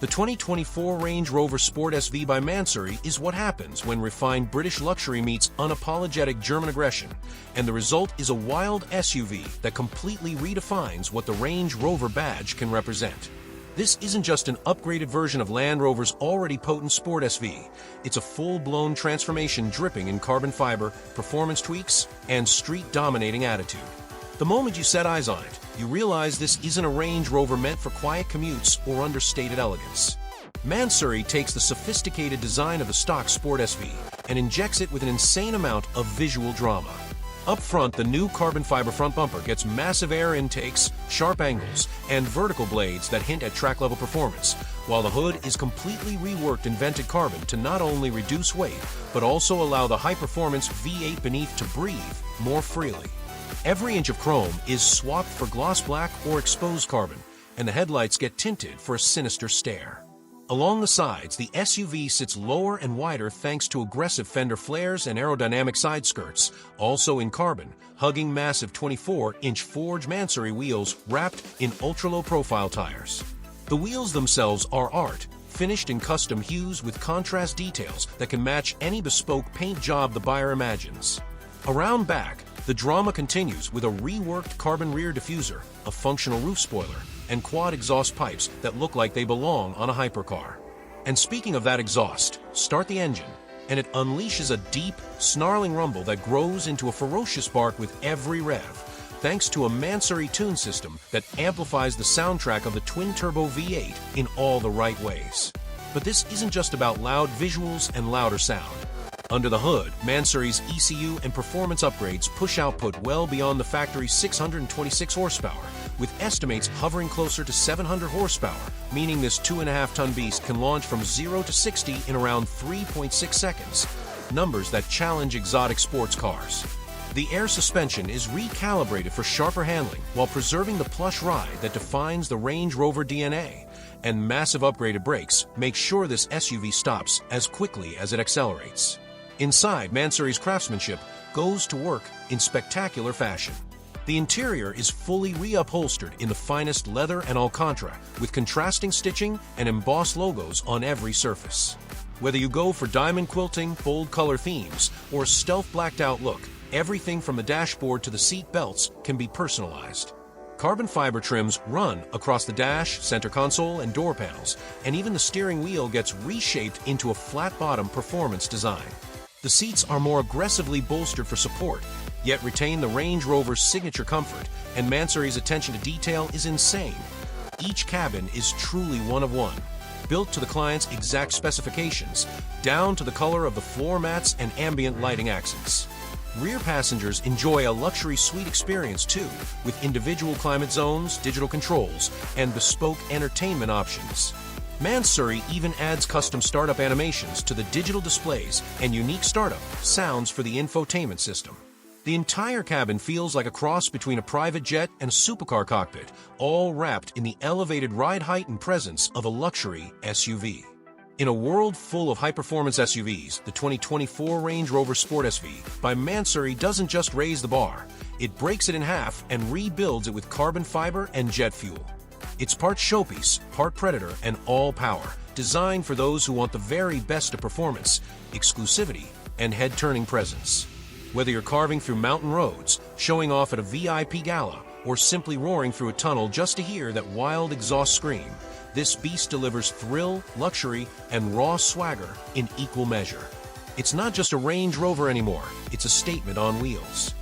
The 2024 Range Rover Sport SV by Mansory is what happens when refined British luxury meets unapologetic German aggression, and the result is a wild SUV that completely redefines what the Range Rover badge can represent. This isn't just an upgraded version of Land Rover's already potent Sport SV, it's a full-blown transformation dripping in carbon fiber, performance tweaks, and street-dominating attitude. The moment you set eyes on it, you realize this isn't a Range Rover meant for quiet commutes or understated elegance. Mansory takes the sophisticated design of the stock Sport SV and injects it with an insane amount of visual drama. Up front, the new carbon fiber front bumper gets massive air intakes, sharp angles, and vertical blades that hint at track-level performance, while the hood is completely reworked in vented carbon to not only reduce weight, but also allow the high-performance V8 beneath to breathe more freely. Every inch of chrome is swapped for gloss black or exposed carbon, and the headlights get tinted for a sinister stare. Along the sides, the SUV sits lower and wider thanks to aggressive fender flares and aerodynamic side skirts, also in carbon, hugging massive 24-inch forged Mansory wheels wrapped in ultra-low profile tires. The wheels themselves are art, finished in custom hues with contrast details that can match any bespoke paint job the buyer imagines. Around back, the drama continues with a reworked carbon rear diffuser, a functional roof spoiler, and quad exhaust pipes that look like they belong on a hypercar. And speaking of that exhaust, start the engine, and it unleashes a deep, snarling rumble that grows into a ferocious bark with every rev, thanks to a Mansory tune system that amplifies the soundtrack of the twin-turbo V8 in all the right ways. But this isn't just about loud visuals and louder sound. Under the hood, Mansory's ECU and performance upgrades push output well beyond the factory's 626 horsepower, with estimates hovering closer to 700 horsepower, meaning this 2.5-ton beast can launch from 0 to 60 in around 3.6 seconds, numbers that challenge exotic sports cars. The air suspension is recalibrated for sharper handling while preserving the plush ride that defines the Range Rover DNA, and massive upgraded brakes make sure this SUV stops as quickly as it accelerates. Inside, Mansory's craftsmanship goes to work in spectacular fashion. The interior is fully reupholstered in the finest leather and Alcantara, with contrasting stitching and embossed logos on every surface. Whether you go for diamond quilting, bold color themes, or a stealth blacked-out look, everything from the dashboard to the seat belts can be personalized. Carbon fiber trims run across the dash, center console, and door panels, and even the steering wheel gets reshaped into a flat-bottom performance design. The seats are more aggressively bolstered for support, yet retain the Range Rover's signature comfort, and Mansory's attention to detail is insane. Each cabin is truly one of one, built to the client's exact specifications, down to the color of the floor mats and ambient lighting accents. Rear passengers enjoy a luxury suite experience too, with individual climate zones, digital controls, and bespoke entertainment options. Mansory even adds custom startup animations to the digital displays and unique startup sounds for the infotainment system. The entire cabin feels like a cross between a private jet and a supercar cockpit, all wrapped in the elevated ride height and presence of a luxury SUV. In a world full of high-performance SUVs, the 2024 Range Rover Sport SV by Mansory doesn't just raise the bar, it breaks it in half and rebuilds it with carbon fiber and jet fuel. It's part showpiece, part predator, and all power, designed for those who want the very best of performance, exclusivity, and head-turning presence. Whether you're carving through mountain roads, showing off at a VIP gala, or simply roaring through a tunnel just to hear that wild exhaust scream, this beast delivers thrill, luxury, and raw swagger in equal measure. It's not just a Range Rover anymore, it's a statement on wheels.